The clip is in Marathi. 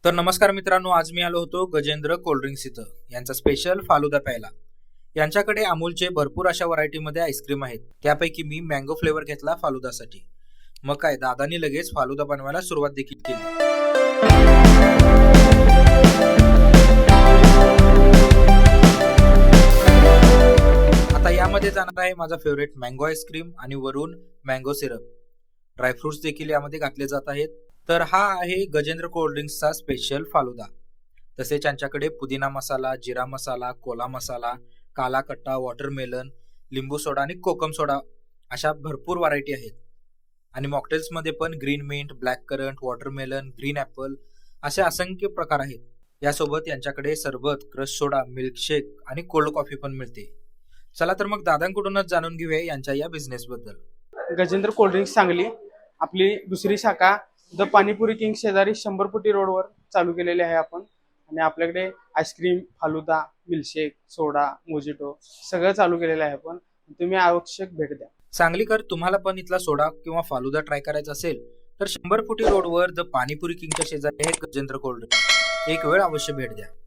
तर नमस्कार मित्रांनो, आज मी आलो होतो गजेंद्र कोल्ड्रिंक्स इथं. यांचा स्पेशल फालुदा प्यायला. यांच्याकडे अमूलचे भरपूर अशा व्हरायटीमध्ये आईस्क्रीम आहेत. त्यापैकी मी मँगो फ्लेवर घेतला फालुदासाठी. मग काय, दादांनी लगेच फालुदा बनवायला सुरुवात देखील केली. आता यामध्ये जाणार आहे माझा फेवरेट मँगो आईस्क्रीम आणि वरून मँगो सिरप. ड्रायफ्रुट्स देखील यामध्ये घातले जात आहेत. तर हा आहे गजेंद्र कोल्ड्रिंक्सचा स्पेशल फालुदा. तसेच यांच्याकडे पुदिना मसाला, जिरा मसाला, कोला मसाला, काला कट्टा, वॉटरमेलन, लिंबू सोडा आणि कोकम सोडा अशा भरपूर व्हरायटी आहेत. आणि मॉकटेल्समध्ये पण green mint, black currant, watermelon, green apple असे असंख्य प्रकार आहेत. यासोबत यांच्याकडे सरबत, क्रश सोडा, मिल्कशेक आणि कोल्ड कॉफी पण मिळते. चला तर मग दादांकडूनच जाणून घेऊया यांच्या या बिझनेसबद्दल. गजेंद्र कोल्ड्रिंक्स सांगली आपली दुसरी शाखा द पाणीपुरी किंग शेजारी 100 फुटी रोडवर चालू केलेली आहे आपण. आणि आपल्याकडे आईस्क्रीम, फालुदा, मिल्कशेक, सोडा, मोजिटो सगळं चालू केलेलं आहे आपण. तुम्ही आवश्यक भेट द्या. सांगलीकर, तुम्हाला पण इथला सोडा किंवा फालुदा ट्राय करायचा असेल तर 100 फुटी रोडवर द पाणीपुरी किंगच्या शेजारी आहे गजेंद्र कोल्ड्रिंक्स. एक वेळ अवश्य भेट द्या.